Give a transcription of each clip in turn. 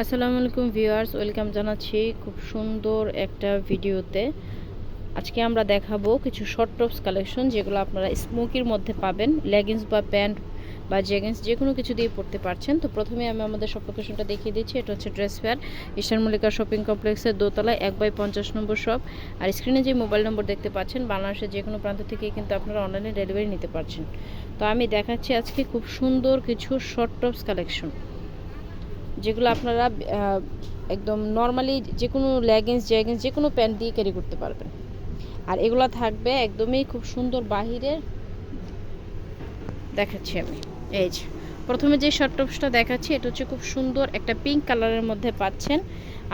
আসসালামু আলাইকুম viewers, welcome জানাচ্ছি খুব সুন্দর একটা ভিডিওতে। আজকে আমরা দেখাবো কিছু শর্ট টপস কালেকশন, যেগুলো আপনারা স্মোকির মধ্যে পাবেন। লেগিংস বা প্যান্ট বা জেগিংস যে কোনো কিছু দিয়ে পরতে পারছেন। তো প্রথমে আমি আমাদের শপ লোকেশনটা দেখিয়ে দিচ্ছি। এটা হচ্ছে ড্রেস ফেয়ার, ঈশান মল্লিকা শপিং কমপ্লেক্সের দোতলায় 1/50 নম্বর শপ। আর স্ক্রিনে যে মোবাইল নম্বর দেখতে পাচ্ছেন, বাংলাদেশের যে কোনো প্রান্ত থেকে কিন্তু আপনারা অনলাইনে ডেলিভারি নিতে পারছেন। তো আমি দেখাচ্ছি আজকে খুব সুন্দর কিছু শর্ট টপস কালেকশন, যেগুলো আপনারা একদম নর্মালি যে কোনো লেগিংস জেগিংস যে কোনো প্যান্ট দিয়ে ক্যারি করতে পারবেন। আর এগুলো থাকবে একদমই খুব সুন্দর বাহিরের। দেখাচ্ছি আমি, এই যে প্রথমে যে শর্ট টপসটা দেখাচ্ছি, এটা হচ্ছে খুব সুন্দর একটা পিঙ্ক কালারের মধ্যে পাচ্ছেন।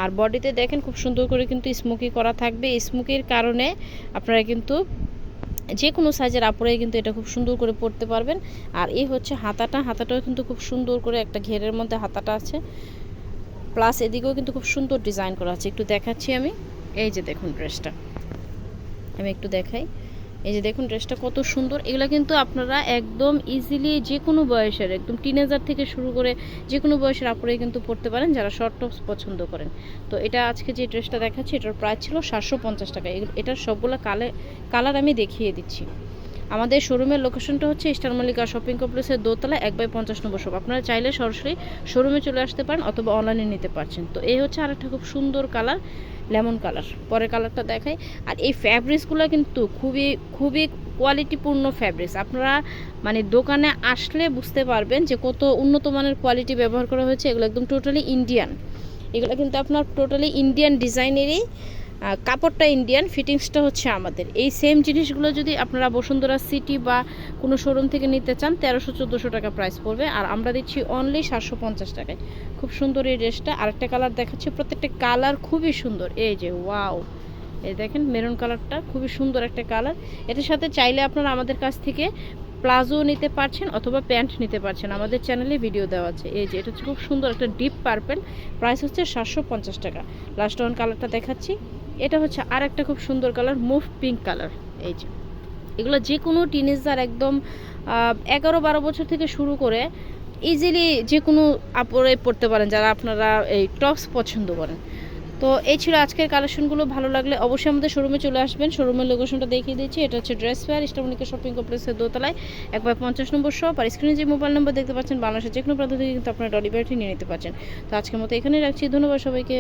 আর বডিতে দেখেন খুব সুন্দর করে কিন্তু স্মোকি করা থাকবে। স্মোকির কারণে আপনারা কিন্তু যে কোনো সাইজের আপুরাই কিন্তু এটা খুব সুন্দর করে পরতে পারবেন। আর এই হচ্ছে হাতাটাও কিন্তু খুব সুন্দর করে একটা ঘেরের মধ্যে হাতাটা আছে, প্লাস এদিকেও কিন্তু খুব সুন্দর ডিজাইন করা আছে। একটু দেখাচ্ছি আমি, এই যে দেখুন ড্রেসটা, আমি একটু দেখাই। এই যে দেখুন ড্রেসটা কত সুন্দর। এগুলো কিন্তু আপনারা একদম ইজিলি যে কোনো বয়সের, একদম টিনেজার থেকে শুরু করে যে কোনো বয়সের আপুরাই কিন্তু পরতে পারেন, যারা শর্ট টপস পছন্দ করেন। তো এটা আজকে যে ড্রেসটা দেখাচ্ছি, এটার প্রাইস ছিল 750 টাকা। এটার সবগুলো কালার আমি দেখিয়ে দিচ্ছি। আমাদের শোরুমের লোকেশনটা হচ্ছে ঈশান মল্লিকা শপিং কমপ্লেক্সের দোতলা 1/50 নম্বর শপ। আপনারা চাইলে সরাসরি শোরুমে চলে আসতে পারেন অথবা অনলাইনে নিতে পারছেন। তো এই হচ্ছে আরেকটা খুব সুন্দর কালার, লেমন কালার। পরের কালারটা দেখাই। আর এই ফ্যাব্রিক্সগুলো কিন্তু খুবই খুবই কোয়ালিটিপূর্ণ ফ্যাব্রিক্স। আপনারা মানে দোকানে আসলে বুঝতে পারবেন যে কত উন্নত মানের কোয়ালিটি ব্যবহার করা হয়েছে। এগুলো একদম টোটালি ইন্ডিয়ান। এগুলো কিন্তু আপনার টোটালি ইন্ডিয়ান ডিজাইনেরই, কাপড়টা ইন্ডিয়ান, ফিটিংসটা হচ্ছে আমাদের। এই সেম জিনিসগুলো যদি আপনারা বসুন্ধরা সিটি বা কোনো শোরুম থেকে নিতে চান, 1300-1400 টাকা প্রাইস পড়বে। আর আমরা দিচ্ছি অনলি 750 টাকায়। খুব সুন্দর এই ড্রেসটা। আরেকটা কালার দেখাচ্ছি, প্রত্যেকটা কালার খুবই সুন্দর। এই যে ওয়াও, এই দেখেন মেরুন কালারটা খুবই সুন্দর একটা কালার। এটার সাথে চাইলে আপনারা আমাদের কাছ থেকে প্লাজো নিতে পারছেন অথবা প্যান্ট নিতে পারছেন, আমাদের চ্যানেলে ভিডিও দেওয়া আছে। এই যে এটা হচ্ছে খুব সুন্দর একটা ডিপ পার্পল, প্রাইস হচ্ছে 750 টাকা। লাস্ট ওয়ান কালারটা দেখাচ্ছি, এটা হচ্ছে আর একটা খুব সুন্দর কালার, মুভ পিঙ্ক কালার। এই যে এগুলো যে কোনো টিনেজার একদম 11-12 বছর থেকে শুরু করে ইজিলি যে কোনো আপরে পড়তে পারেন, যারা আপনারা এই টপস পছন্দ করেন। তো এই ছিল আজকের কালেকশনগুলো। ভালো লাগলে অবশ্যই আমাদের শোরুমে চলে আসবেন। শোরুমের লোকেশনটা দেখিয়ে দিচ্ছি। এটা হচ্ছে ড্রেস ফেয়ার, ঈশান মল্লিকা শপিং কমপ্লেক্সের দোতলায় 1/50 নম্বর শপ। আর স্ক্রিনে যে মোবাইল নাম্বার দেখতে পাচ্ছেন, বাংলাদেশের যে কোনো প্রান্ত থেকে কিন্তু আপনারা ডেলিভারি নিয়ে নিতে পারছেন। তো আজকের মতো এখানেই রাখছি। ধন্যবাদ সবাইকে।